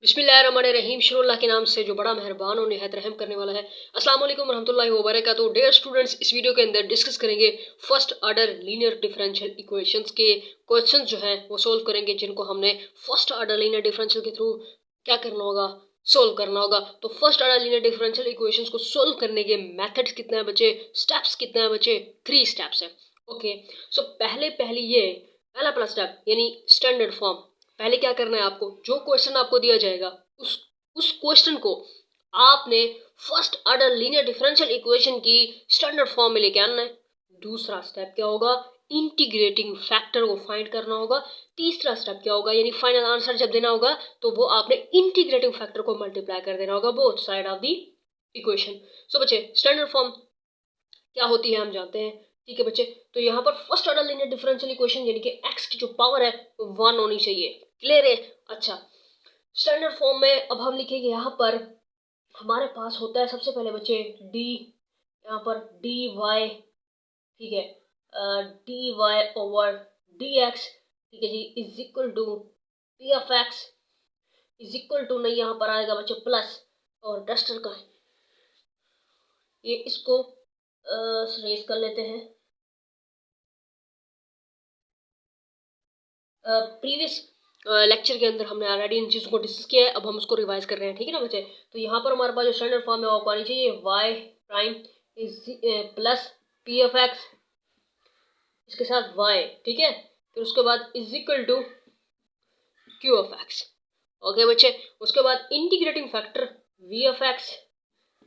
बिस्मिल्लाहिर्रहमानिर्रहीम शुरुल्लाह के नाम से जो बड़ा मेहरबान और निहायत रहम करने वाला है। अस्सलाम वालेकुम रहमतुल्लाहि व बरकातुहू। डियर स्टूडेंट्स, इस वीडियो के अंदर डिस्कस करेंगे first order linear differential equations के क्वेश्चंस जो हैं वो सोल्व करेंगे, जिनको हमने फर्स्ट ऑर्डर लीनियर डिफरेंशियल के थ्रू क्या करना होगा, सोल्व करना होगा। तो first order linear differential equations को सोल्व करने के मेथड्स कितने हैं बच्चे, स्टेप्स कितने हैं बच्चे, 3 स्टेप्स हैं। ओके, सो पहला स्टेप यानी स्टैंडर्ड फॉर्म। पहले क्या करना है, आपको जो क्वेश्चन आपको दिया जाएगा उस क्वेश्चन को आपने first order linear differential equation की स्टैंडर्ड फॉर्म में लेके आना है। दूसरा स्टेप क्या होगा, इंटीग्रेटिंग फैक्टर को फाइंड करना होगा। तीसरा स्टेप क्या होगा, यानी फाइनल आंसर जब देना होगा तो वो आपने इंटीग्रेटिंग फैक्टर को मल्टीप्लाई कर देना होगा both side of the equation. So बच्चे, स्टैंडर्ड फॉर्म क्या होती है हम जानते हैं, ठीक है बच्चे। तो यहाँ पर first order linear differential equation यानी कि एक्स की जो पावर है वो 1 होनी चाहिए। क्लियर है? अच्छा, स्टैंडर्ड फॉर्म में अब हम लिखेंगे, यहाँ पर हमारे पास होता है सबसे पहले बच्चे डी, यहाँ पर डी वाई, ठीक है, d y over d x, ठीक है जी, is equal to p of x, is equal to नहीं, यहाँ पर आएगा बच्चे प्लस, और डस्टर का है ये, इसको रेस कर लेते हैं। प्रीवियस लेक्चर के अंदर हमने ऑलरेडी इन चीज़ों को डिस्कस किया है, अब हम उसको रिवाइज कर रहे हैं, ठीक है ना बच्चे। तो यहाँ पर हमारे पास जो स्टैंडर्ड फॉर्म है वो आनी चाहिए y prime is plus p of x, इसके साथ वाई, ठीक है, फिर उसके बाद is equal to q of x. Okay बच्चे, उसके बाद integrating factor v of x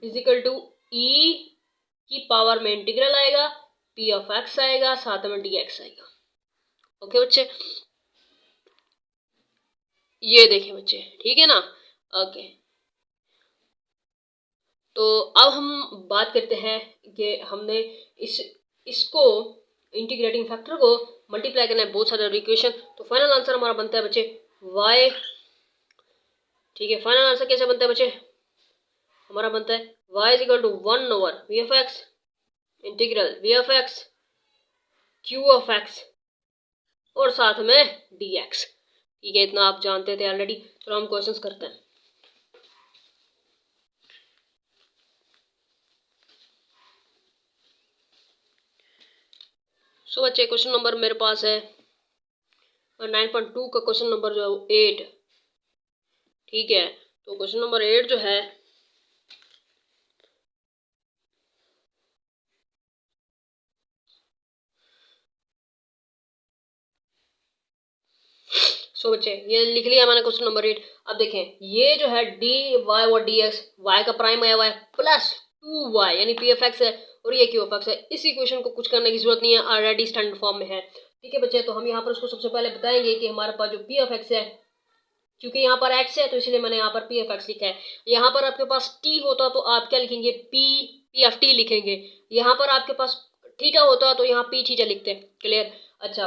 is equal to e की पावर में इंटीग्रल आएगा, पी ऑफ एक्स आएगा, साथ में डी एक्स आएगा। ओके बच्चे, ये देखें बच्चे, ठीक है ना। ओके, तो अब हम बात करते हैं कि हमने इसको इंटीग्रेटिंग फैक्टर को मल्टीप्लाई करना है बहुत सारे इक्वेशन। तो फाइनल आंसर हमारा बनता है बच्चे y, ठीक है। फाइनल आंसर कैसे बनता है बच्चे, हमारा बनता है y is equal to 1 over v of x integral v of x q of x और साथ में dx, ठीक है। इतना आप जानते थे ऑलरेडी। तो हम क्वेश्चंस करते हैं। सो बच्चे, क्वेश्चन नंबर मेरे पास है 9.2 का क्वेश्चन नंबर जो है 8, ठीक है। तो क्वेश्चन नंबर 8 जो है सो बच्चे, ये लिख लिया मैंने क्वेश्चन नंबर 8। अब देखें, ये जो है डी वाई और डी एक्स, वाई का प्राइम आया हुआ है प्लस 2y यानी पी एफ एक्स है, और ये क्यू एफ एक्स है। इस इक्वेशन को कुछ करने की जरूरत नहीं है, ऑलरेडी स्टैंडर्ड फॉर्म में है, ठीक है बच्चे। तो हम यहाँ पर उसको सबसे पहले बताएंगे कि हमारे पास जो पी एफ एक्स है, क्योंकि यहाँ पर एक्स है तो इसलिए मैंने यहाँ पर पी एफ एक्स लिखा है। यहाँ पर आपके पास टी होता तो आप क्या लिखेंगे, पी एफ टी लिखेंगे। यहाँ पर आपके पास थीटा होता तो यहाँ पी थीटा लिखते हैं। क्लियर? अच्छा,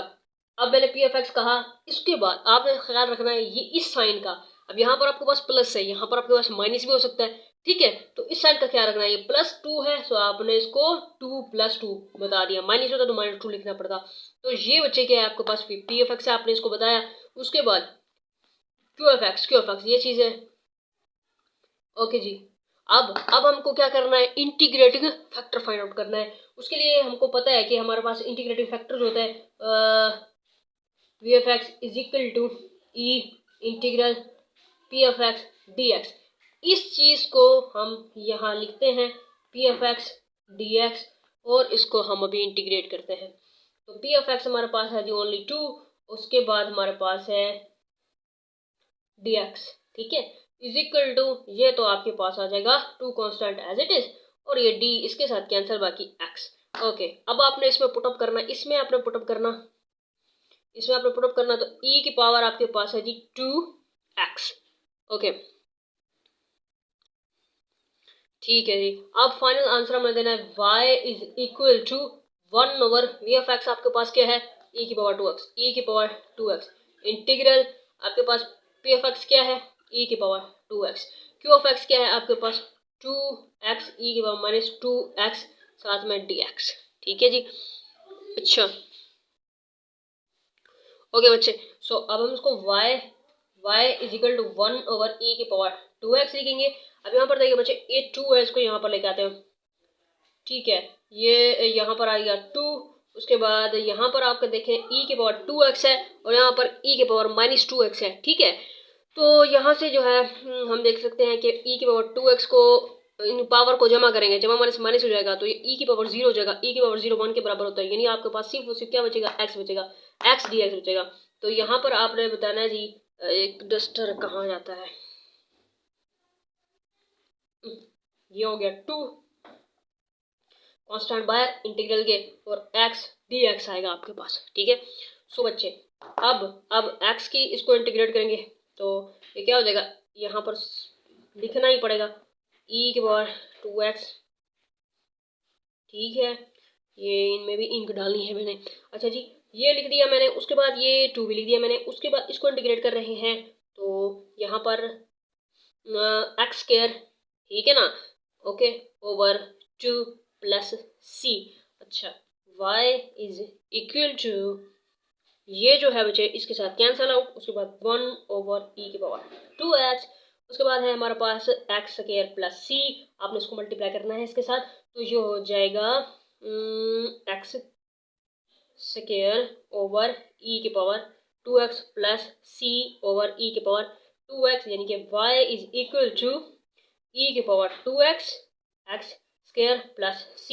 अब मैंने पी एफ एक्स कहा, इसके बाद आपने ख्याल रखना है ये इस साइन का। अब यहाँ पर आपके पास प्लस है, यहाँ पर आपके पास माइनस भी हो सकता है, ठीक है। तो इस साइन का ख्याल रखना है, ये +2 है तो आपने इसको 2 + 2 बता दिया, माइनस होता तो -2 लिखना पड़ता। तो ये बच्चे क्या है आपके पास पी एफ एक्स है, आपने इसको बताया। उसके बाद क्यू एफ एक्स ये चीज़ है। ओके जी, अब हमको क्या करना है, इंटीग्रेटिंग फैक्टर फाइंड आउट करना है। उसके लिए हमको पता है कि हमारे पास इंटीग्रेटिंग फैक्टर जो होता है v f x is equal to e integral p f x d x. इस चीज़ को हम यहाँ लिखते हैं p f x d x, और इसको हम अभी इंटीग्रेट करते हैं। तो पी एफ एक्स हमारे पास है जी ओनली 2, उसके बाद हमारे पास है डी एक्स, ठीक है, इज इक्वल टू, ये तो आपके पास आ जाएगा 2 कांस्टेंट एज इट इज, और ये डी इसके साथ कैंसिल, बाकी एक्स। ओके, अब आपने इसमें पुटअप करना, इसमें आपने पुटअप करना, इसमें आपने पुटअप करना, तो e की पावर आपके पास है जी 2x। ओके, ठीक है जी। अब फाइनल आंसर हमें देना है y is equal to 1 over v of x, आपके पास क्या है e की पावर 2x, e की पावर 2x इंटीग्रल आपके पास p ऑफ x क्या है e की power 2x, q of x क्या है आपके पास 2x e की पावर -2x, साथ में dx, ठीक है जी। अच्छा, ओके बच्चे, सो अब हम इसको y y is equal to 1/e⁻²x लिखेंगे। अब यहाँ पर देखिए बच्चे ये 2 है, इसको यहाँ पर लेके आते हैं। ठीक है, ये यहाँ पर आ गया 2। उसके बाद यहाँ पर आपका देखें e⁻²x है और यहाँ पर e⁻−2x है। ठीक है, तो यहाँ से जो है हम देख सकते हैं कि e⁻²x को इन पावर को जमा करेंगे, जमा माइनस माइनस हो जाएगा तो ये e⁻0 हो जाएगा, e⁻0 1 के बराबर होता है, यानी आपके पास सिर्फ और सिर्फ क्या बचेगा, x बचेगा, x dx बचेगा। तो यहाँ पर आपने बताना है जी, एक डस्टर कहाँ जाता है, ये हो गया 2 कांस्टेंट बाहर इंटीग्रल के और x dx आएगा आपके पास। ठीक है, सो बच्चे अब x की इसको इंटीग्रेट करेंगे तो ये क्या हो जाएगा, यहाँ पर लिखना ही पड़ेगा e⁻²x। ठीक है, ये इनमें भी इंक डालनी है मैंने। अच्छा जी, ये लिख दिया मैंने, उसके बाद ये 2 भी लिख दिया मैंने। उसके बाद इसको इंटीग्रेट कर रहे हैं तो यहाँ पर x², ठीक है ना, ओके, ओवर 2 प्लस c। अच्छा, y इज इक्वल टू, ये जो है बच्चे इसके साथ कैंसल आउट, उसके बाद 1/e⁻²x। उसके बाद है हमारे पास x² प्लस c, आपने इसको मल्टीप्लाई करना है इसके साथ, तो ये हो जाएगा x² over e⁻²x plus c over e⁻²x, यानी कि y is equal to e⁻²x x² plus c।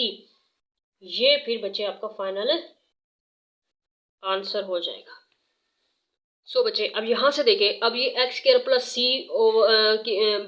ये फिर बच्चे आपका फाइनल आंसर हो जाएगा। सो बच्चे अब यहाँ से देखें, अब ये x² प्लस c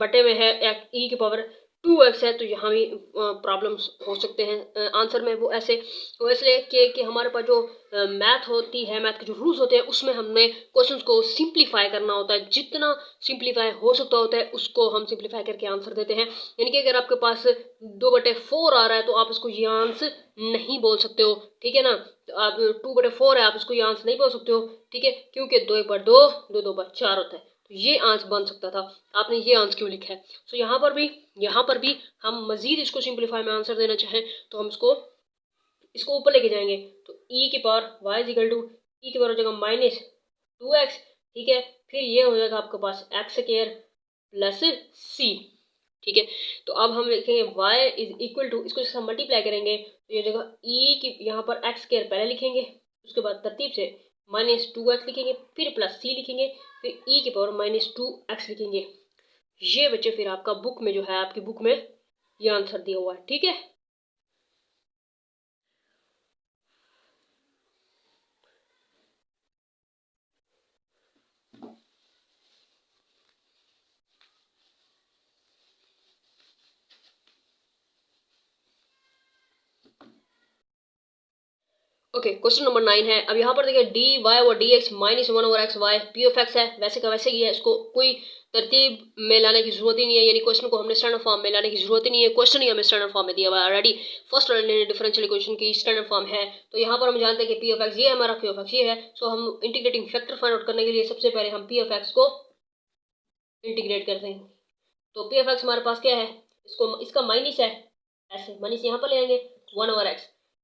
बटे में है e⁻²x है, तो यहाँ भी प्रॉब्लम्स हो सकते हैं आंसर में, वो ऐसे तो इसलिए कि हमारे पास जो मैथ होती है, मैथ के जो रूल्स होते हैं उसमें हमने क्वेश्चंस को सिंप्लीफाई करना होता है, जितना सिंप्लीफाई हो सकता होता है उसको हम सिंप्लीफाई करके आंसर देते हैं। यानी कि अगर आपके पास 2/4 आ रहा है तो आप इसको ये आंसर नहीं बोल सकते हो, ठीक है ना, तो आप 2/4 है, आप इसको ये आंसर नहीं बोल सकते हो, ठीक है, क्योंकि 2/2 2/4 होता है, तो ये आंसर बन सकता था, आपने ये आंसर क्यों लिखा है। सो यहाँ पर भी हम मजीद इसको सिंप्लीफाई में आंसर देना चाहें तो हम इसको ऊपर लेके जाएंगे, तो e की power y is equal to e की पावर हो जाएगा -2x। ठीक है, फिर ये हो जाएगा आपके पास x² प्लस c। ठीक है, तो अब हम लिखेंगे y इज इक्वल टू, इसको हम मल्टीप्लाई करेंगे तो ये जगह e की यहाँ पर x² पहले लिखेंगे, उसके बाद तरतीब से -2x लिखेंगे, फिर प्लस c लिखेंगे, फिर e की पावर -2x लिखेंगे। ये बच्चे फिर आपका बुक में जो है, आपकी बुक में ये आंसर दिया हुआ है। ठीक है, ओके, क्वेश्चन नंबर 9 है। अब यहाँ पर देखिए dy और dx -1/xy p(x) है, वैसे का वैसे ही है, इसको कोई तरतीब में लाने की जरूरत ही नहीं है, यानी क्वेश्चन को हमने स्टैंडर्ड फॉर्म में लाने की जरूरत ही नहीं है, क्वेश्चन ही हमें स्टैंडर्ड फॉर्म में दिया हुआ है already, first ordinary differential equation की स्टैंडर्ड फॉर्म है। तो यहाँ पर हम जानते हैं कि p(x) ये है, हमारा q(x) ये है। सो हम इंटीग्रेटिंग फैक्टर फाइंड आउट करने के लिए सबसे पहले हम p(x) को इंटीग्रेट करते हैं। तो p(x) हमारे पास क्या है, इसका माइनस है, ऐसे माइनस यहाँ पर ले आएंगे 1/x,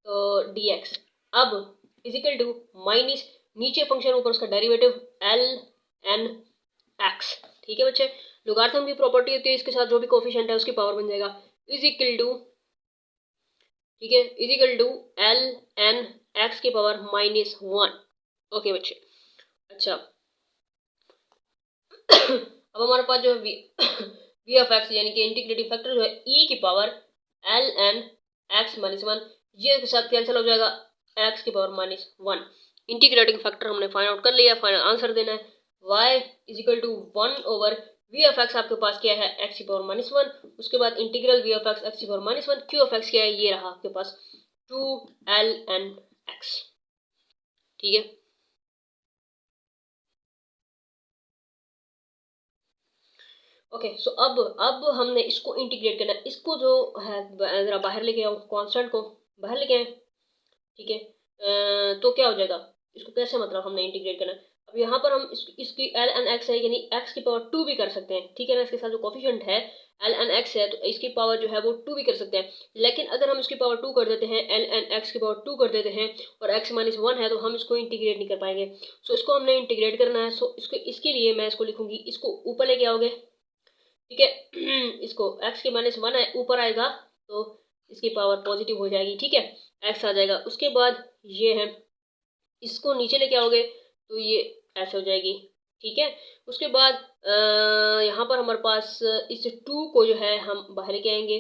तो dx अब इजिकल टू माइनस नीचे फंक्शन ऊपर उसका डेरिवेटिव ln(x). ठीक है बच्चे, लोगारिथम की प्रॉपर्टी होती है, इसके साथ जो भी कोफिशिएंट है उसकी पावर बन जाएगा, इजिकल टू, ठीक है, इजिकल टू ln(x) की पावर -1। ओके बच्चे, अच्छा अब हमारे पास जो v(x) यानी कि इंटीग्रेटिंग फैक्टर जो है e की पावर ln(x -1), ये के साथ कैंसिल हो जाएगा, x की पावर -1। इंटीग्रेटिंग फैक्टर हमने फाइंड आउट कर लिया, फाइनल आंसर देना है y is equal to 1/v(x) आपके पास क्या है, x की पावर -1, उसके बाद इंटीग्रल v(x) x की पावर -1, q(x) क्या है, ये रहा आपके पास 2ln(x). ठीक है, ओके, सो अब हमने इसको इंटीग्रेट करना है, इसको जो है जरा बाहर लेके आओ, कांस्टेंट को बाहर लेके आए। ठीक है, तो क्या हो जाएगा, इसको कैसे मतलब हमने इंटीग्रेट करना है। अब यहाँ पर हम इसकी एल एन एक्स है यानी एक्स की पावर 2 भी कर सकते हैं, ठीक है ना। इसके साथ जो कोफिशिएंट है एल एन एक्स है तो इसकी पावर जो है वो 2 भी कर सकते हैं। लेकिन अगर हम इसकी पावर 2 कर देते हैं, एल एन एक्स की पावर 2 कर देते हैं और एक्स माइनस 1 है तो हम इसको इंटीग्रेट नहीं कर पाएंगे। सो इसको हमने इंटीग्रेट करना है। सो इसके लिए मैं इसको लिखूंगी, इसको ऊपर लेके आओगे, ठीक है। इसको एक्स के माइनस 1 है ऊपर आएगा तो इसकी पावर पॉजिटिव हो जाएगी, ठीक है, एक्स आ जाएगा। उसके बाद ये है, इसको नीचे लेके आओगे तो ये ऐसे हो जाएगी, ठीक है। उसके बाद यहाँ पर हमारे पास इस 2 को जो है हम बाहर लेके आएंगे,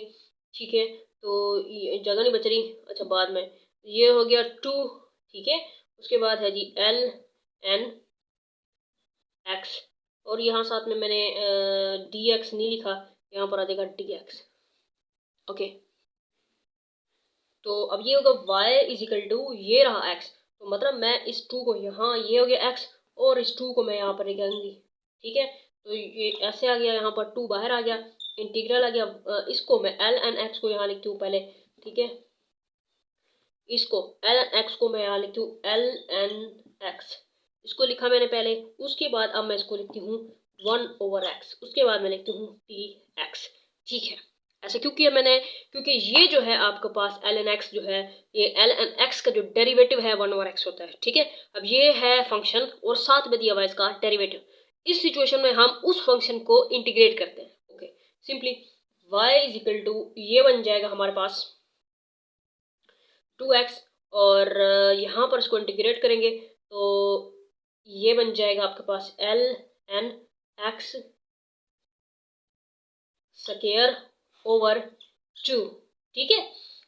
ठीक है। तो ये जगह नहीं बच रही, अच्छा बाद में ये हो गया 2, ठीक है। उसके बाद है जी एल एन एक्स और यहाँ साथ में मैंने डी एक्स नहीं लिखा, यहाँ पर आ जाएगा डी एक्स, ओके। तो अब ये होगा y इज इक्वल टू ये रहा x, तो मतलब मैं इस 2 को यहाँ, ये हो गया x और इस 2 को मैं यहाँ पर लेके आऊंगी, ठीक है। तो ये ऐसे आ गया, यहाँ पर 2 बाहर आ गया, इंटीग्रल आ गया। इसको मैं एल एन एक्स को यहाँ लिखती हूँ पहले, ठीक है। इसको एल एन एक्स को मैं यहाँ लिखती हूँ एल एन एक्स, इसको लिखा मैंने पहले। उसके बाद अब मैं इसको लिखती हूँ 1/x, उसके बाद मैं लिखती हूँ टी एक्स, ठीक है। ऐसा क्यों किया मैंने, क्योंकि ये जो है आपके पास एल एन एक्स जो है, ये एल एन एक्स का जो डेरिवेटिव है 1/x होता है, ठीक है। अब ये है फंक्शन और साथ में दिया हुआ इसका डेरिवेटिव। इस सिचुएशन में हम उस फंक्शन को इंटीग्रेट करते हैं, okay. Simply y is equal to ये बन जाएगा हमारे पास 2x और यहाँ पर इसको इंटीग्रेट करेंगे तो ये बन जाएगा आपके पास l n x square over 2, ठीक है।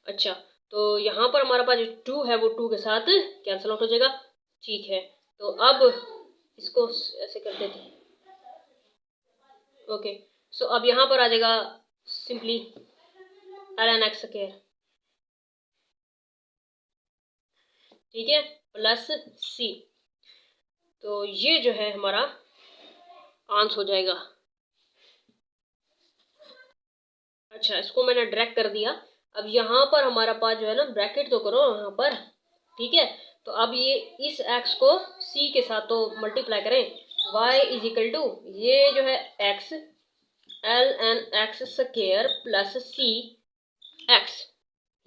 अच्छा, तो यहाँ पर हमारे पास जो 2 है वो 2 के साथ कैंसिल आउट हो जाएगा, ठीक है। तो अब इसको ऐसे कर देते हैं, ओके। सो अब यहाँ पर आ जाएगा simply l n x square, ठीक है, प्लस सी। तो ये जो है हमारा आंसर हो जाएगा। अच्छा, इसको मैंने ड्रैग कर दिया। अब यहाँ पर हमारा पास जो है ना, ब्रैकेट तो करो यहाँ पर, ठीक है। तो अब ये इस x को c के साथ तो मल्टीप्लाई करें, y इज इक्वल टू ये जो है x l n x square plus c x,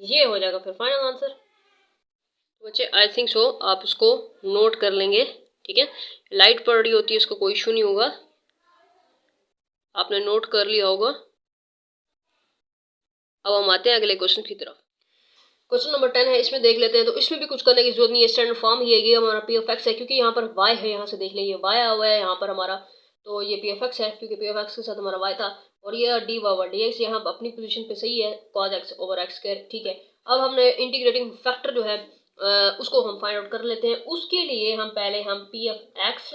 ये हो जाएगा फिर फाइनल आंसर। तो बच्चे आई थिंक सो आप इसको नोट कर लेंगे, ठीक है। लाइट पड़ रही होती है, इसको कोई इशू नहीं होगा, आपने नोट कर लिया होगा। अब हम आते हैं अगले क्वेश्चन की तरफ। क्वेश्चन नंबर 10 है, इसमें देख लेते हैं। तो इसमें भी कुछ करने की जरूरत नहीं है, स्टैंडर्ड फॉर्म ही है, ये हमारा पी ऑफ एक्स है, क्योंकि यहाँ पर y है, यहाँ से देख लीजिए y आया हुआ है यहाँ पर हमारा, तो ये पी ऑफ एक्स है क्योंकि पी ऑफ एक्स के साथ हमारा y था। और ये डी ओवर डी एक्स यहाँ अपनी पोजीशन पे सही है, cause x over x square, ठीक है। अब हमने इंटीग्रेटिंग फैक्टर जो है उसको हम फाइंड आउट कर लेते हैं। उसके लिए हम पहले हम P of x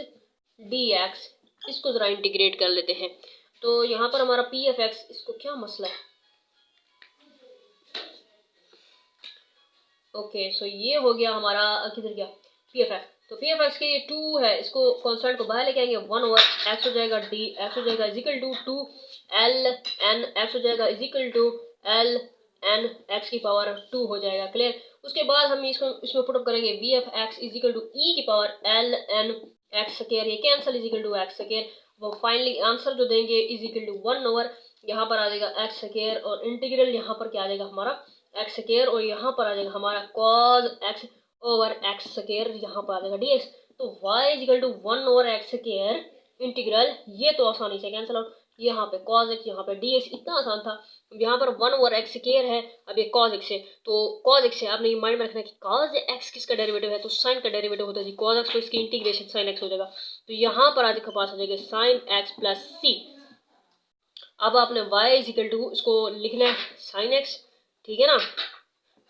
d x इसको ज़रा इंटीग्रेट कर लेते हैं। तो यहाँ पर हमारा पी ऑफ एक्स, इसको क्या मसला है, ओके। सो ये हो गया हमारा, किधर गया पी एफ एक्स। तो पी एफ एक्स के ये 2 है, इसको कॉन्स्टेंट को बाहर लेके आएंगे, 1/x हो जाएगा, डी एक्स हो जाएगा is equal to 2 l n x हो जाएगा is equal to l n x की पावर 2 हो जाएगा, क्लियर। उसके बाद हम इसको इसमें पुटअप करेंगे, v f x is equal to e की power l n x square, ये cancel is equal to x square. वो फाइनली आंसर जो देंगे इज इक्वल टू 1/, यहाँ पर आ जाएगा एक्स स्क्वायर और इंटीग्रल यहाँ पर क्या आ जाएगा हमारा एक्स स्क्वायर, और यहाँ पर आ जाएगा हमारा cos x over x square, यहाँ पर आ जाएगा dx। तो y is equal to 1/x square integral, ये तो आसानी से कैंसिल आउट, यहाँ पे कॉज एक्स यहाँ पे dx, इतना आसान था। यहाँ पर 1/x स्क्वायर है, अब ये कॉज एक्स है, तो कॉज एक्स है, आपने ये माइंड में रखना कि कॉज एक्स किसका डेरिवेटिव है, तो साइन का डेरिवेटिव होता है जी कॉज एक्स, तो इसकी इंटीग्रेशन साइन एक्स हो जाएगा। तो यहाँ पर आज के पास आ जाएगा साइन एक्स प्लस सी। अब आपने y इज इक्वल टू इसको लिखना है साइन एक्स, ठीक है ना,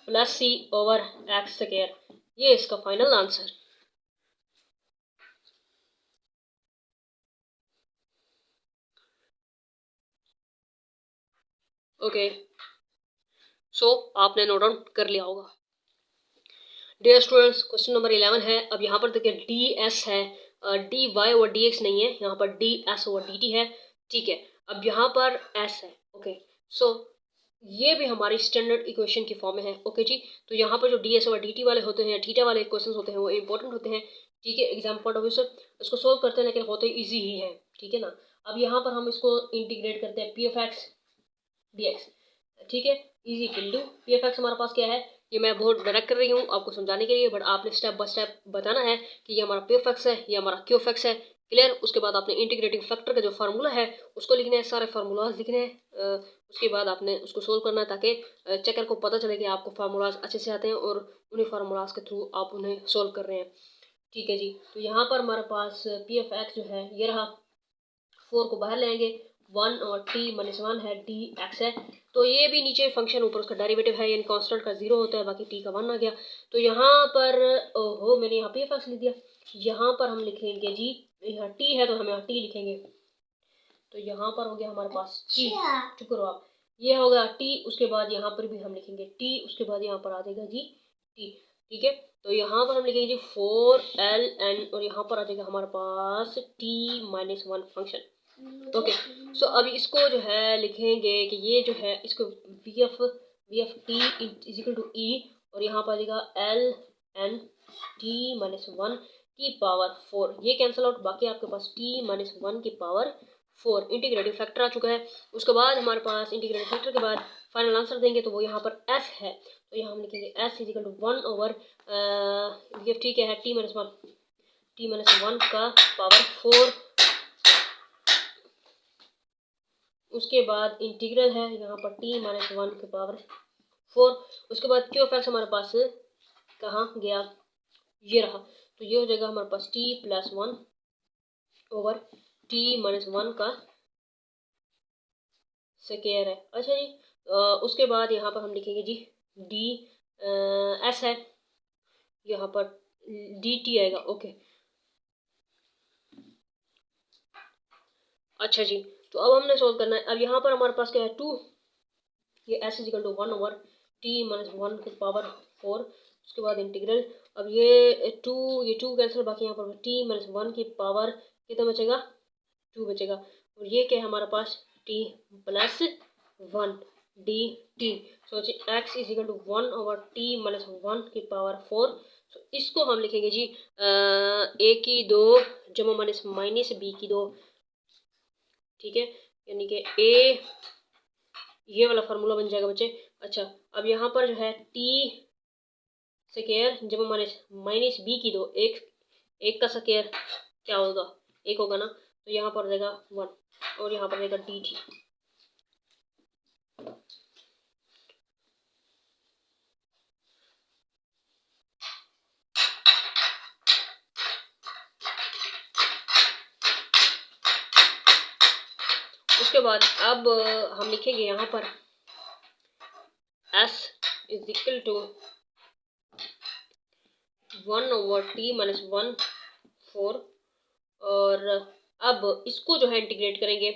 प्लस सी ओवर एक्स स्क्वायर, ये इसका फाइनल आंसर। ओके, सो आपने नोट डाउन कर लिया होगा। डियर स्टूडेंट्स, क्वेश्चन नंबर 11 है। अब यहाँ पर देखिए डी एस है, d y over d x नहीं है, यहाँ पर d s over d t है, ठीक है। अब यहाँ पर एस है, ओके। सो ये भी हमारी स्टैंडर्ड इक्वेशन की फॉर्म में है। ओके जी, तो यहाँ पर जो डी एस और डी टी वाले होते हैं, थीटा वाले क्वेश्चन होते हैं, वो इंपॉर्टेंट होते हैं। ठीक है, एग्जाम पॉइंट ऑफ व्यू से इसको सोल्व करते हैं, लेकिन होते ईजी ही है। ठीक है ना। अब यहाँ पर हम इसको इंटीग्रेट करते हैं p f x d x. ठीक है, easy can do. P f x हमारे पास क्या है, ये मैं बहुत डायरेक्ट कर रही हूँ आपको समझाने के लिए, बट आपने स्टेप बाय स्टेप बताना है कि ये हमारा पी एफ एक्स है, ये हमारा क्यू एफ एक्स है। क्लियर। उसके बाद आपने इंटीग्रेटिंग फैक्टर का जो फार्मूला है उसको लिखना है, सारे फार्मूलाज लिखने हैं। उसके बाद आपने उसको सोल्व करना है, ताकि चेकर को पता चले कि आपको फार्मूलाज अच्छे से आते हैं और उन्हीं फार्मूलाज के थ्रू आप उन्हें सोल्व कर रहे हैं। ठीक है जी, तो यहाँ पर हमारे पास पी एफ एक्स जो है ये रहा। 4 को बाहर लेंगे, 1 और t माइनस 1 है, डी एक्स है। तो ये भी नीचे फंक्शन, ऊपर उसका डेरिवेटिव है, यानी कांस्टेंट का 0 होता है, बाकी t का 1 आ गया। तो यहाँ पर ओहो, मैंने यहाँ पे फंक्शन लिख दिया। यहाँ पर हम लिखेंगे जी, यहाँ t है तो हम यहाँ t लिखेंगे। तो यहाँ पर हो गया हमारे पास t, चुप करो आप। ये हो गया t, उसके बाद यहाँ पर भी हम लिखेंगे t, उसके बाद यहाँ पर आ जाएगा जी t। ठीक है, तो यहाँ पर हम लिखेंगे जी 4ln, और यहाँ पर आ जाएगा हमारे पास t माइनस 1 फंक्शन। ओके, सो अभी इसको जो है लिखेंगे कि ये जो है इसको v f t is equal to e, और यहाँ पर आ जाएगा एल एन टी माइनस 1 की पावर 4। ये कैंसिल आउट, बाकी आपके पास टी माइनस 1 की पावर 4। इंटीग्रेटिव फैक्टर आ चुका है। उसके बाद हमारे पास इंटीग्रेटिव फैक्टर के बाद फाइनल आंसर देंगे तो वो यहाँ पर एफ है, तो यहाँ हम लिखेंगे f is equal to 1 over v f t क्या है, टी माइनस 1 का पावर 4। उसके बाद इंटीग्रल है यहाँ पर t माइनस 1 के पावर 4। उसके बाद क्यू एफ एक्स हमारे पास कहाँ गया, ये रहा। तो ये हो जाएगा हमारे पास t plus 1 over t minus 1 का स्क्वायर है। अच्छा जी, उसके बाद यहाँ पर हम लिखेंगे जी डी एस है, यहाँ पर डी टी आएगा। ओके, अच्छा जी, तो अब हमने सोल्व करना है। अब यहाँ पर हमारे पास क्या है 2, ये s is equal to 1 over t minus 1 की पावर 4। उसके बाद इंटीग्रल, अब ये 2 कैंसिल, बाकी यहाँ पर टी माइनस 1 की पावर कितना बचेगा, 2 बचेगा। और ये क्या है हमारे पास t plus 1 d t. So x is equal to 1 over t minus 1 की पावर 4। तो इसको हम लिखेंगे जी ए की 2 जमा माइनस बी की 2। ठीक है, यानी कि ए, ये वाला फार्मूला बन जाएगा बच्चे। अच्छा, अब यहाँ पर जो है टी स्क्वायर जब माइनस बी की 2, एक का स्क्वायर क्या होगा, 1 होगा ना, तो यहाँ पर रहेगा 1 और यहाँ पर रहेगा डी टी। उसके बाद अब हम लिखेंगे यहाँ पर s is equal to 1 over t minus 1 4। और अब इसको जो है इंटीग्रेट करेंगे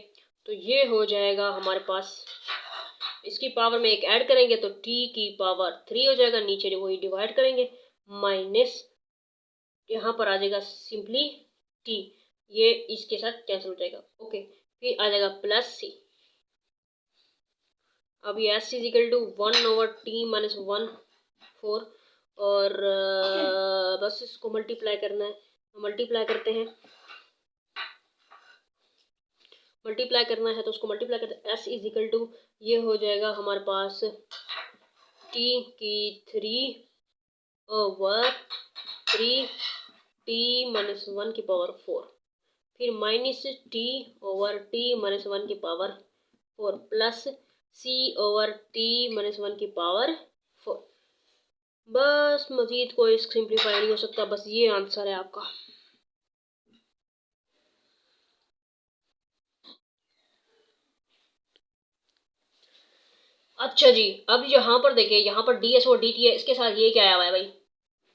तो ये हो जाएगा हमारे पास, इसकी पावर में एक ऐड करेंगे तो t की पावर 3 हो जाएगा, नीचे वही डिवाइड करेंगे, माइनस यहाँ पर आ जाएगा सिंपली t, ये इसके साथ कैंसिल हो जाएगा। ओके, फिर आ जाएगा प्लस सी। अब ये s is equal to 1 over t minus 1 4, और बस इसको मल्टीप्लाई करना है, मल्टीप्लाई करते हैं। मल्टीप्लाई करना है तो उसको मल्टीप्लाई करते हैं, s इज इक्वल टू ये हो जाएगा हमारे पास t की 3 ओवर 3 t माइनस 1 की पावर 4, फिर minus t over t minus 1 की power 4 plus c over t minus 1 की पावर 4। बस मजीद कोई सिंप्लीफाई नहीं हो सकता, बस ये आंसर है आपका। अच्छा जी, अब यहाँ पर देखिए, यहाँ पर डी एस और डी टी है, इसके साथ ये क्या आया हुआ है भाई,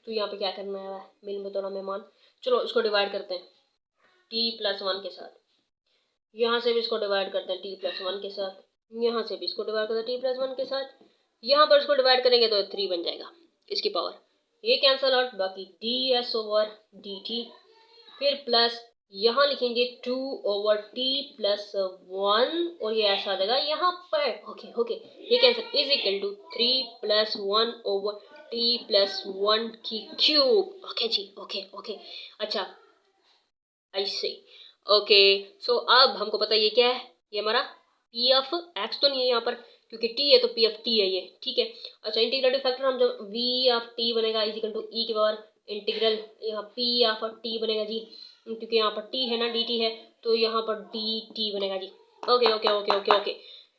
तो यहाँ पे क्या करना है मिल बतौरा मेहमान। चलो इसको डिवाइड करते हैं टी प्लस 1 के साथ, यहाँ से भी इसको डिवाइड करते हैं टी प्लस 1 के साथ, यहाँ से भी इसको डिवाइड करते हैं टी प्लस 1 के साथ, यहाँ पर इसको डिवाइड करेंगे तो 3 बन जाएगा इसकी पावर, ये कैंसल आउट, बाकी D s over d T, फिर प्लस यहाँ लिखेंगे 2/t+1 और ये ऐसा आ जाएगा यहाँ पर। ओके ओके, ये cancel is equal to 3+1/t+1 की क्यूब। ओके जी, ओके ओके। अच्छा, आई सी। ओके, सो अब हमको पता है ये क्या है, ये हमारा पी ऑफ एक्स तो नहीं है यहाँ पर, क्योंकि टी है तो पी ऑफ टी है ये, ठीक है। अच्छा, इंटीग्रेटिव फैक्टर हम जब वी ऑफ टी बनेगा इज इक्वल टू ई की पावर इंटीग्रल यहाँ पी ऑफ टी बनेगा जी, क्योंकि यहाँ पर टी है ना, डी टी है, तो यहाँ पर डी टी बनेगा जी। Okay okay okay okay okay,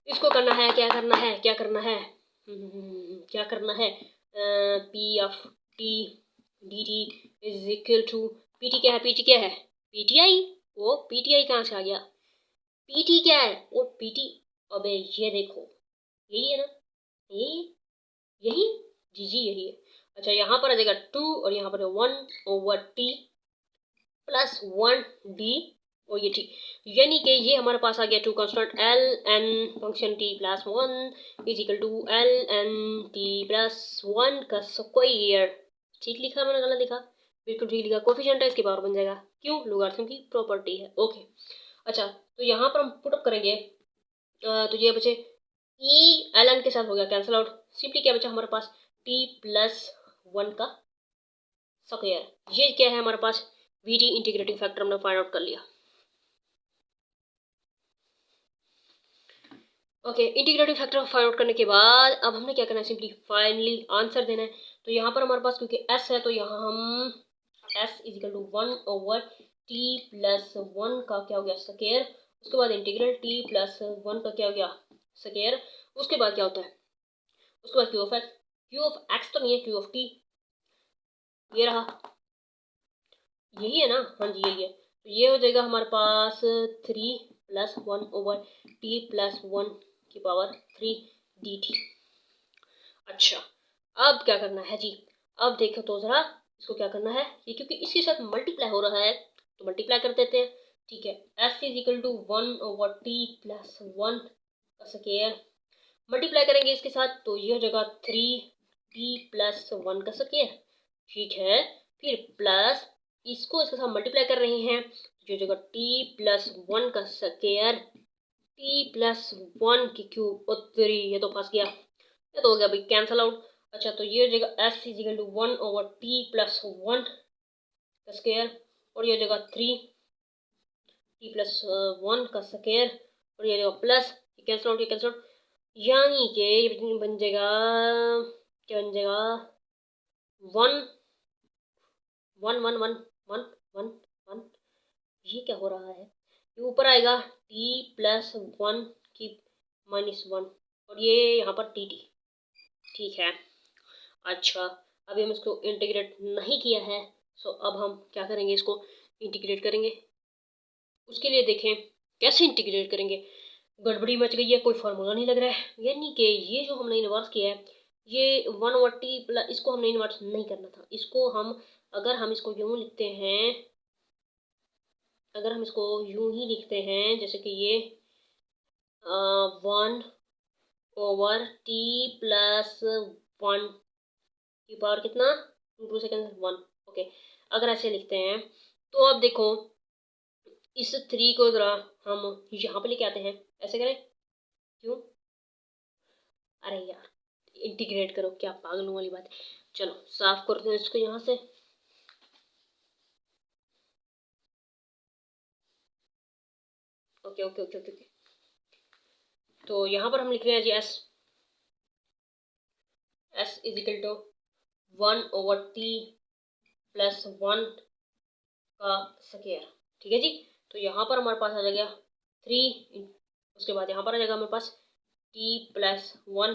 इसको करना है, क्या करना है, क्या करना है, क्या करना है, p of t d t is equal to p t क्या है, पी टी क्या है, पीटीआई। वो पीटीआई कहाँ से आ गया, पीटी क्या है, वो पीटी। अबे ये देखो, यही है ना, यही, जी जी यही है। अच्छा, यहाँ पर आ जाएगा 2 और यहाँ पर 1/t+1d और ये टी, यानी कि ये हमारे पास आ गया 2 constant l n function t+1 is equal to l n t+1 का स्क्वायर। ठीक लिखा मैंने, गलत लिखा? बिल्कुल ठीक लिखा। कोफिशिएंट है, इसकी पावर बन जाएगा, क्यों, लोगारिथम की प्रॉपर्टी है। ओके, अच्छा, तो यहाँ पर हम पुटअप करेंगे, तो ये बचे ई एल एन के साथ हो गया कैंसिल आउट, सिंपली क्या बचा हमारे पास t+1 का स्क्वायर। ये क्या है हमारे पास, वी टी इंटीग्रेटिंग फैक्टर हमने फाइंड आउट कर लिया। Okay, integrative factor find out करने के बाद अब हमने क्या करना है, सिंपली फाइनली आंसर देना है। तो यहाँ पर हमारे पास क्योंकि एस है, तो यहाँ हम S is equal to 1/t+1 का क्या हो गया स्क्वायर, उसके बाद इंटीग्रल t+1 का क्या हो गया स्क्वायर, उसके बाद क्या होता है, उसके बाद क्यू ऑफ एक्स तो नहीं है, क्यू ऑफ टी, ये रहा, यही है ना, हाँ जी यही है। तो ये हो जाएगा हमारे पास 3+1/t+1 की पावर 3 डी टी। अच्छा, अब क्या करना है जी, अब देखो तो जरा इसको क्या करना है, ये क्योंकि इसके साथ मल्टीप्लाई हो रहा है तो मल्टीप्लाई कर देते हैं, ठीक है। S is equal to 1/t+1 का स्क्वायर, मल्टीप्लाई करेंगे इसके साथ तो ये हो जाएगा 3t+1 का स्क्वायर, ठीक है। फिर प्लस इसको इसके साथ मल्टीप्लाई कर रहे हैं, जो जगह t+1 का स्क्वायर t+1 की क्यूब और 3, ये तो फंस गया, ये तो हो गया भाई कैंसल आउट। अच्छा, तो ये हो जाएगा S is equal to 1/t+1 का स्क्वायर और ये हो जाएगा 3t+1 का स्क्वायर और ये हो जाएगा प्लस, कैंसल आउट, ये कैंसल आउट, यानी कि ये बन जाएगा, क्या बन जाएगा, 1 1 1 1 1 1, ये क्या हो रहा है, ये ऊपर आएगा t+1 की -1 और ये यहाँ पर टी टी, ठीक है। अच्छा, अभी हम इसको इंटीग्रेट नहीं किया है, सो अब हम क्या करेंगे, इसको इंटीग्रेट करेंगे। उसके लिए देखें कैसे इंटीग्रेट करेंगे, गड़बड़ी मच गई है, कोई फार्मूला नहीं लग रहा है, यानी कि ये जो हमने इन्वर्स किया है, ये 1/t+, इसको हमने इन्वर्स नहीं करना था, इसको हम, अगर हम इसको यूं लिखते हैं, अगर हम इसको यूं ही लिखते हैं जैसे कि ये 1/t+1 की पावर कितना, 2 सेकेंड 1, ओके। अगर ऐसे लिखते हैं तो अब देखो इस 3 को जरा हम यहाँ पे लेके आते हैं, ऐसे करें, क्यों, अरे यार इंटीग्रेट करो, क्या पागलों वाली बात है। चलो साफ करते हैं इसको यहाँ से, okay okay okay okay okay. तो यहाँ पर हम लिख रहे हैं जी s is equal to 1/t+1 का स्क्वायर, ठीक है जी। तो यहाँ पर हमारे पास आ जाएगा 3, उसके बाद यहाँ पर आ जाएगा हमारे पास t+1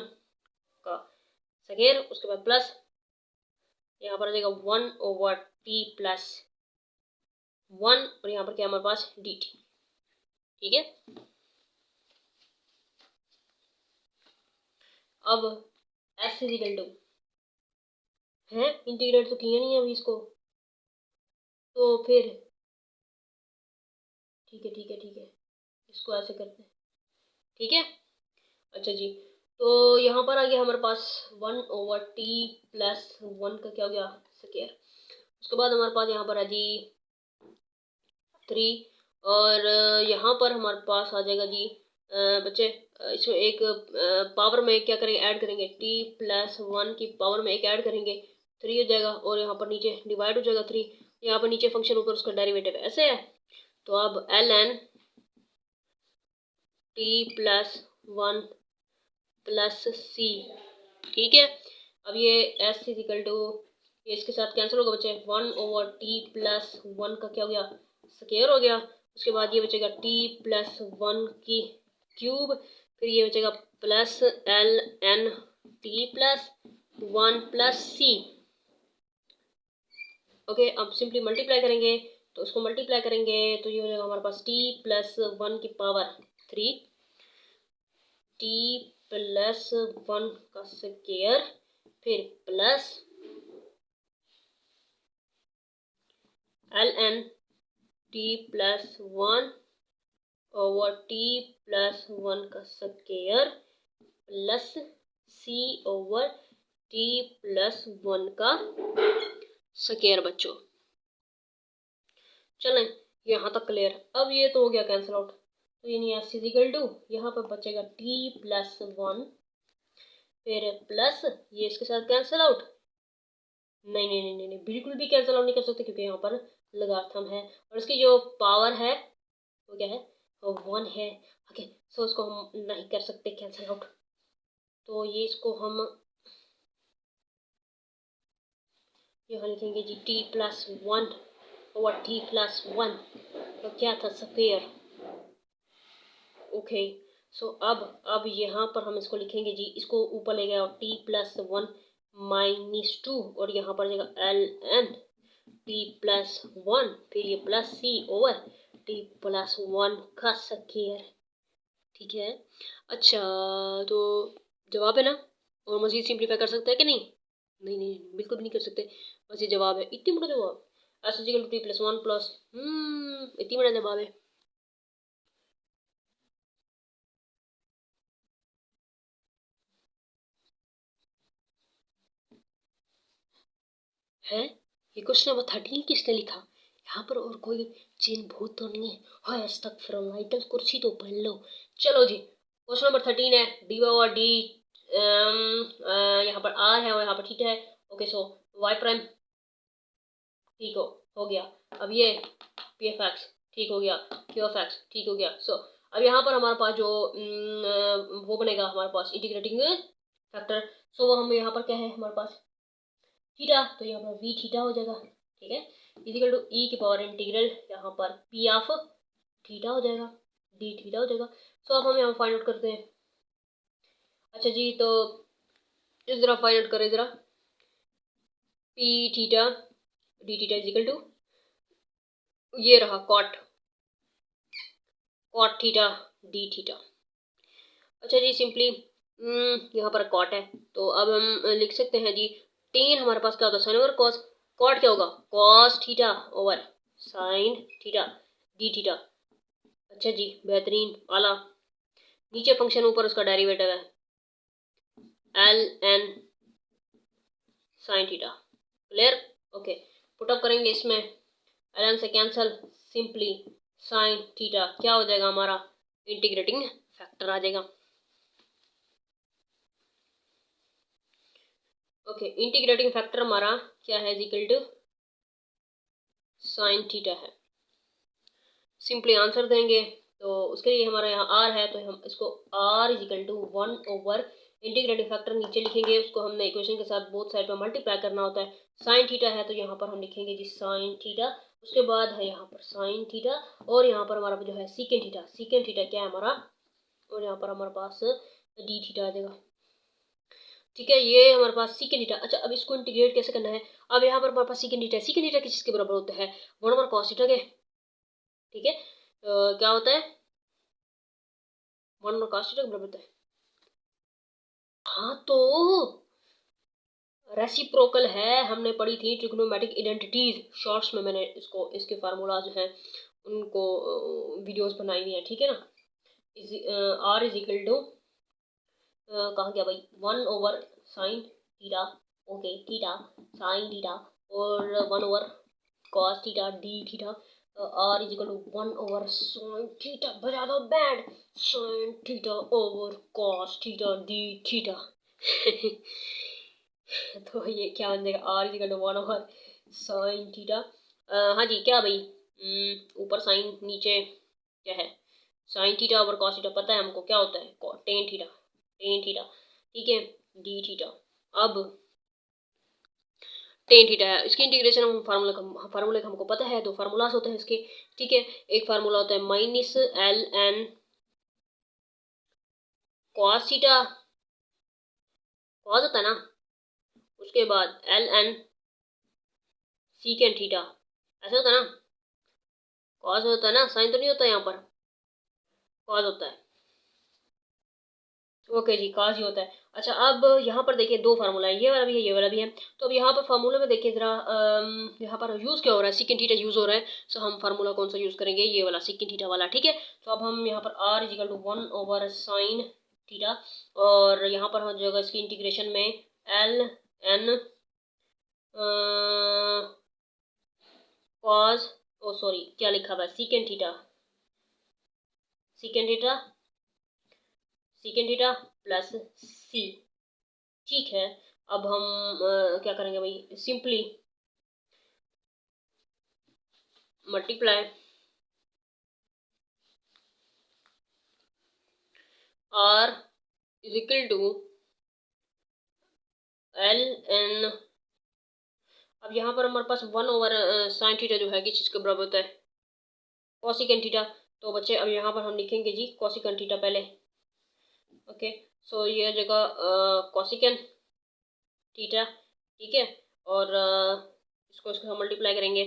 का स्क्वायर, उसके बाद प्लस यहाँ पर आ जाएगा 1/t+1 और यहाँ पर क्या हमारे पास डी टी, ठीक है। अब एस इज इक्वल टू है, इंटीग्रेट तो किया नहीं है अभी इसको, तो फिर ठीक है ठीक है ठीक है, इसको ऐसे करते हैं, ठीक है। अच्छा जी, तो यहाँ पर आ गया हमारे पास 1/t+1 का क्या हो गया स्क्वायर, उसके बाद हमारे पास यहाँ पर है जी 3 और यहाँ पर हमारे पास आ जाएगा जी बच्चे इसमें एक पावर में क्या करेंगे, ऐड करेंगे, t+1 की पावर में एक ऐड करेंगे 3 हो जाएगा और यहाँ पर नीचे डिवाइड हो जाएगा 3, यहाँ पर नीचे फंक्शन ऊपर उसका डेरिवेटिव है, ऐसे है। तो अब ln t+1 प्लस c, ठीक है। अब ये s इजिकल टू ये इसके साथ कैंसिल होगा बच्चे, 1/t+1 का क्या हो गया, स्क्वायर हो गया। उसके बाद ये बचेगा t+1 की क्यूब, फिर ये बचेगा plus ln t+1 plus c। Okay, अब सिंपली मल्टीप्लाई करेंगे तो उसको मल्टीप्लाई करेंगे तो ये हो जाएगा हमारे पास t+1 की पावर 3, t+1 का स्क्वायर, फिर plus ln t+1 over t+1 का square plus c over t+1 का स्क्वायर बच्चों। चलें यहाँ तक क्लियर। अब ये तो हो गया कैंसिल आउट, तो यानी s इजिकल टू यहाँ पर बचेगा t+1 फिर प्लस ये इसके साथ कैंसिल आउट, नहीं नहीं नहीं नहीं, नहीं बिल्कुल भी कैंसिल आउट नहीं कर सकते क्योंकि यहाँ पर लगार्थम है और इसकी जो पावर है वो क्या है, वो 1 है। ओके, सो इसको हम नहीं कर सकते कैंसिल आउट, तो ये इसको हम यहाँ लिखेंगे जी t+1 ओवर t+1, तो क्या था स्क्वायर। ओके, सो अब यहाँ पर हम इसको लिखेंगे जी, इसको ऊपर ले गया t+1 -2 और यहाँ पर जाएगा ln t+1 फिर ये प्लस c ओवर t+1 का स्क्वायर, ठीक है। अच्छा, तो जवाब है ना, और मज़ीद सिंप्लीफाई कर सकते हैं कि नहीं, नहीं नहीं बिल्कुल भी नहीं कर सकते, बस ये जवाब है, इतनी बड़ा जवाब, s equal to t+1 plus इतनी बड़ा जवाब है। ये क्वेश्चन नंबर 13 किसने लिखा, यहाँ पर और कोई चीन भूत तो नहीं है, हाँ अस्तगफिरुल्लाह, कुर्सी तो पढ़ लो। चलो जी, क्वेश्चन नंबर 13 है डी ओवर डी, यहाँ पर आर है और यहाँ पर थीटा है। ओके, सो वाई प्राइम ठीक हो गया। अब ये पी एफ एक्स ठीक हो गया, क्यू एफ एक्स ठीक हो गया। सो अब यहाँ पर हमारे पास जो वो बनेगा हमारे पास इंटीग्रेटिंग फैक्टर, सो वो हम यहाँ पर क्या है हमारे पास थीटा, तो यहाँ पर वी थीटा हो जाएगा, ठीक है, इजिकल टू ई की पावर इंटीग्रल यहाँ पर पी ऑफ थीटा हो जाएगा, डी थीटा हो जाएगा। सो अब हम यहाँ फाइंड आउट करते हैं। अच्छा जी, तो इस तरह फाइंड आउट करें ज़रा, p theta d theta is equal to ये रहा कॉट थीटा डी थीटा। अच्छा जी, सिंपली यहाँ पर कॉट है तो अब हम लिख सकते हैं जी, टेन हमारे पास क्या होगा, साइन ओवर कॉस, कॉट क्या होगा, cos theta over sine theta d theta. अच्छा जी, बेहतरीन आला, नीचे फंक्शन ऊपर उसका डेरिवेटिव है l n sine theta, clear. Okay, put up करेंगे इसमें, एल एन से कैंसल, सिंपली साइन थीटा क्या हो जाएगा हमारा, इंटीग्रेटिंग फैक्टर आ जाएगा। ओके, इंटीग्रेटिंग फैक्टर हमारा क्या है, इक्वल टू साइन थीटा है। सिंपली आंसर देंगे तो उसके लिए हमारा यहाँ आर है तो हम इसको r is equal to 1 over integrating factor नीचे लिखेंगे, उसको हमने इक्वेशन के साथ बोथ साइड पर मल्टीप्लाई करना होता है। साइन थीटा है तो यहाँ पर हम लिखेंगे जी साइन थीटा, उसके बाद है यहाँ पर साइन थीटा और यहाँ पर हमारा जो है सीकेंड थीटा क्या है हमारा, और यहाँ पर हमारे पास डी थीटा आ जाएगा, ठीक है। ये हमारे पास सीकेंड थीटा। अच्छा, अब इसको इंटीग्रेट कैसे करना है, अब यहाँ पर हमारे पास सीकेंड थीटा किस चीज़ के बराबर होता है, 1 ओवर कॉस थीटा के, ठीक है। क्या होता है, 1 ओवर कॉस थीटा के बराबर होता है, हाँ तो रेसिप्रोकल है, हमने पढ़ी थी ट्रिग्नोमेट्रिक आइडेंटिटीज शॉर्ट्स में, मैंने इसको इसके फार्मूला जो है उनको वीडियोस बनाई हुई है, ठीक है ना। आर इज इक्वल टू कहाँ गया भाई, 1 over sine theta, okay theta sine theta और 1 over cos theta d theta, r is equal to 1/sin theta, बजा दो band, sin theta over cos theta d theta. तो ये क्या बन जाएगा, r is equal to 1/sin theta. हाँ जी, क्या भाई, ऊपर साइन नीचे क्या है, sine theta over cos theta, पता है हमको क्या होता है, टेन थीटा, टेन थीटा, ठीक है, डी थीटा। अब टेन थीटा है, इसकी इंटीग्रेशन हम फार्मूले का हमको पता है, दो फार्मूलास होते हैं इसके, ठीक है। एक फार्मूला होता है minus l n cos theta, cos होता है ना, उसके बाद एल एन सीकेंट थीटा, ऐसा होता है ना, कॉस होता है ना, साइन तो नहीं होता यहाँ पर, कॉस होता है, ओके जी, कॉस ही होता है। अच्छा, अब यहाँ पर देखिए दो फार्मूला है, ये वाला भी है, ये वाला भी है। तो अब यहाँ पर फार्मूले में देखिए जरा, यहाँ पर यूज़ क्या हो रहा है, सीकेंट थीटा यूज़ हो रहा है। सो हम फार्मूला कौन सा यूज़ करेंगे, ये वाला सीकेंट थीटा वाला, ठीक है। तो अब हम यहाँ पर r is equal to 1/sin theta, और यहाँ पर हो जाएगा इसकी इंटीग्रेशन में l n cos, oh sorry क्या लिखा हुआ है, secant theta, secant theta, secant theta plus c, ठीक है। अब हम क्या करेंगे भाई, simply multiply r is equal to l n, अब यहाँ पर हमारे पास 1/sin थीटा जो है किस चीज़ के बराबर होता है, कॉसिकेंट थीटा। तो बच्चे अब यहाँ पर हम लिखेंगे जी कॉसिकेंट थीटा पहले, ओके। सो ये जगह कॉसिकेंट थीटा, ठीक है, और इसको हम मल्टीप्लाई करेंगे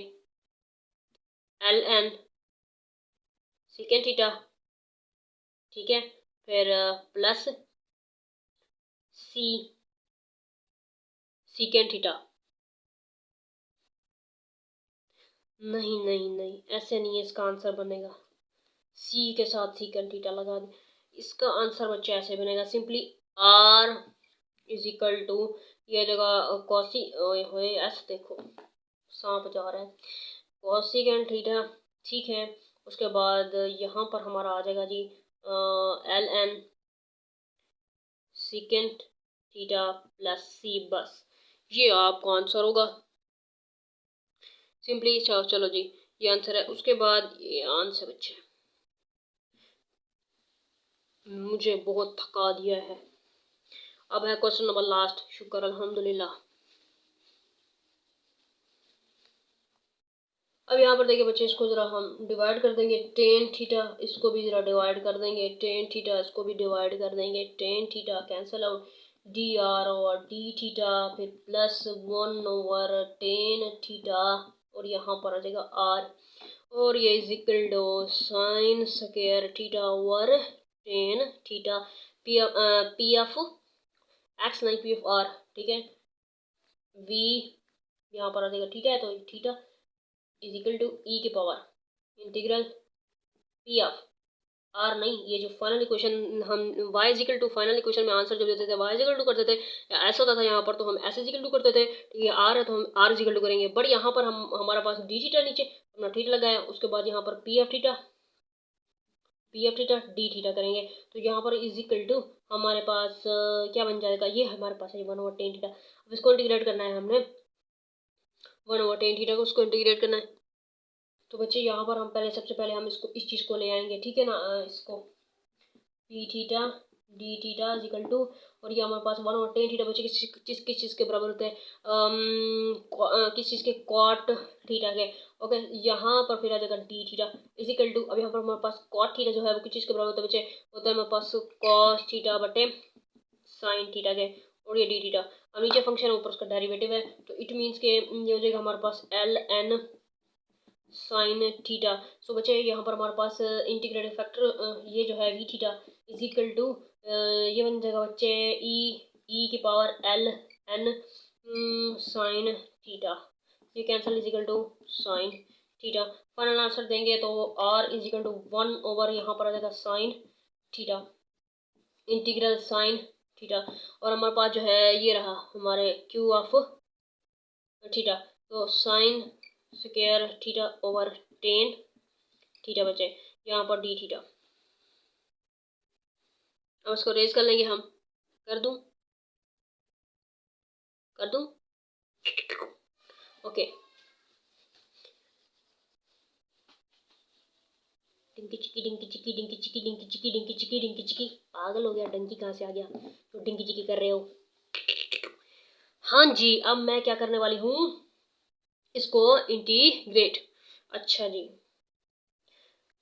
एल एन सीकेंट थीटा, ठीक है, फिर प्लस सी सीकेंट थीटा, नहीं नहीं नहीं, ऐसे नहीं है इसका आंसर बनेगा, सी के साथ सीकेंट थीटा लगा दे, इसका आंसर बच्चे ऐसे बनेगा, simply r is equal to, ये जगह कॉसी होए ऐसे, देखो सांप जा रहा है, कॉसिकेंट थीटा, ठीक है। उसके बाद यहाँ पर हमारा आ जाएगा जी l n secant theta plus c, बस ये आपका आंसर होगा सिंपली। चलो जी, ये आंसर है। उसके बाद ये आंसर बच्चे मुझे बहुत थका दिया है। अब है क्वेश्चन नंबर लास्ट, शुक्र अल्हम्दुलिल्लाह। अब यहाँ पर देखिए बच्चे, इसको ज़रा हम डिवाइड कर देंगे, टेन थीटा, इसको भी ज़रा डिवाइड कर देंगे, टेन थीटा, इसको भी डिवाइड कर देंगे, tan theta cancel out, d r और डी थीटा, फिर प्लस 1/10 थीटा, और यहाँ पर आ जाएगा आर, और ये is equal to sine square theta over 10 theta, p f x नहीं पी एफ आर, ठीक है, वी यहाँ पर आ जाएगा थीटा है, तो theta is equal to e की power integral p of r, नहीं, ये जो फाइनल इक्वेशन हम y is equal to, final equation में आंसर जब देते थे y इज इक्वल टू करते थे, ऐसा होता था यहाँ पर, तो हम ऐसे इज इक्वल टू करते थे, ये आर है तो हम आर इज इक्वल टू करेंगे, बट यहाँ पर हम हमारे पास डी थीटा नीचे अपना थीटा लगाया, उसके बाद यहाँ पर P F theta d theta करेंगे, तो यहाँ पर इज इक्वल टू हमारे पास क्या बन जाएगा, ये हमारे पास है 1/10 थीटा। अब इसको इंटीग्रेट करना है हमने, 1/10 थीटा को उसको इंटीग्रेट करना है। तो बच्चे यहाँ पर हम पहले, सबसे पहले हम इसको, इस चीज़ को ले आएंगे, ठीक है ना, इसको P theta d theta is equal to, और ये हमारे पास 1/10 थीटा बच्चे किस चीज़ के बराबर होते हैं, किस चीज़ के, कॉट थीटा के, ओके। यहाँ पर फिर आ जाएगा d theta is equal to, अब यहाँ पर हमारे पास कॉट थीटा जो है वो किस चीज़ के बराबर होता है बच्चे, होता है हमारे पास कॉस थीटा बटे साइन थीटा के, और ये डी थीटा। अब नीचे फंक्शन है, ऊपर उसका डेरिवेटिव है, तो इट मीन्स के ये हो जाएगा हमारे पास एल एन साइन थीटा। सो बच्चे यहाँ पर हमारे पास इंटीग्रेटेड फैक्टर ये जो है v theta is equal to, ये बन जाएगा बच्चे ई की power l n sine theta, ये cancel is equal to sine theta. Final answer देंगे तो आर इज इक्वल टू 1 यहाँ पर आ जाएगा sign theta integral sine theta, और हमारे पास जो है ये रहा हमारे क्यू ऑफ थीटा, तो sign square theta over 10 theta बचे, यहाँ पर डी थीटा। अब इसको रेज कर लेंगे हम, कर दूं ओके। डिंकी चिकी डिंकी चिकी डिंकी चिकी डिंकी चिकी डिंकी चिकी डिंकी चिकी। पागल हो गया, डंकी कहाँ से आ गया तो डिंकी चिकी कर रहे हो। हाँ जी, अब मैं क्या करने वाली हूँ, इसको इंटीग्रेट। अच्छा जी,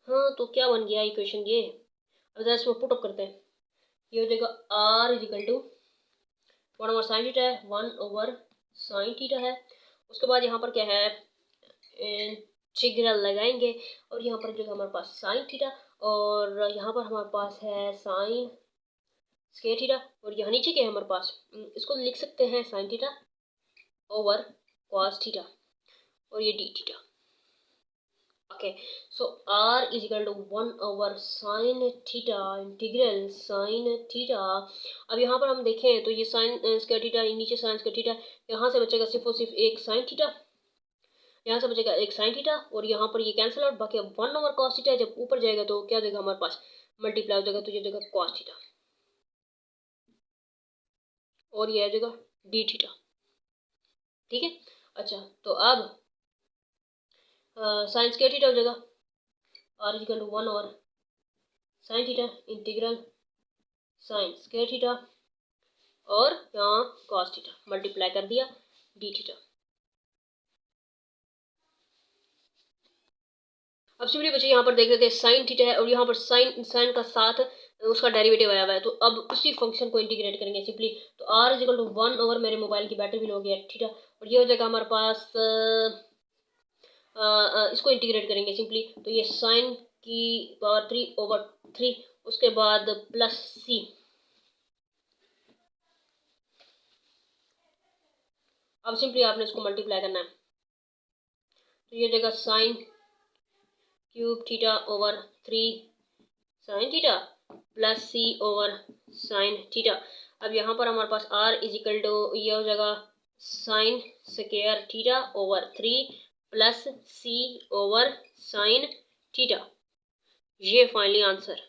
हाँ तो क्या बन गया इक्वेशन ये। अब जरा इसमें पुट अप करते हैं। ये हो जाएगा r is equal to 1 over sine theta है, 1 ओवर साइन थीटा है। उसके बाद यहाँ पर क्या है, इंटीग्रल लगाएंगे और यहाँ पर जो है हमारे पास साइन थीटा और यहाँ पर हमारे पास है साइन स्क्वायर थीटा और यहाँ नीचे क्या है हमारे पास, इसको लिख सकते हैं sine theta over cos theta और ये d theta. Okay, so r is equal to 1 over sine theta integral sine theta. अब यहाँ पर हम देखें तो ये साइन स्क्वायर थीटा, नीचे साइन स्क्वायर थीटा, यहाँ से बचेगा सिर्फ और सिर्फ एक साइन थीटा, यहाँ से बचेगा एक साइन थीटा और यहाँ पर ये कैंसिल आउट, बाकी 1 ओवर कॉस थीटा। जब ऊपर जाएगा तो क्या देगा हमारे पास, मल्टीप्लाई हो जाएगा, तो ये देगा कॉस थीटा और ये आ जाएगा डी थीटा। ठीक है, अच्छा तो अब साइन स्क्वायर थीटा हो जाएगा r is equal to 1 over sine theta integral sine square theta और यहाँ कॉस थीटा, मल्टीप्लाई कर दिया डी थीटा। अब सिंपली बच्चे यहाँ पर देख लेते हैं साइन थीटा है और यहाँ पर साइन का साथ उसका डेरिवेटिव आया हुआ है, तो अब उसी फंक्शन को इंटीग्रेट करेंगे सिंपली। तो r is equal to 1 over, मेरे मोबाइल की बैटरी भी हो गया थीटा और ये हो जाएगा हमारे पास इसको इंटीग्रेट करेंगे सिंपली, तो ये साइन की पावर 3/3 उसके बाद प्लस c। अब सिंपली आपने इसको मल्टीप्लाई करना है, तो ये जगह sine cube theta over 3 sine theta plus c over sine theta. अब यहाँ पर हमारे पास r इज इक्वल टू ये हो जाएगा sign square theta over 3 plus c over sine theta. ये फाइनली आंसर।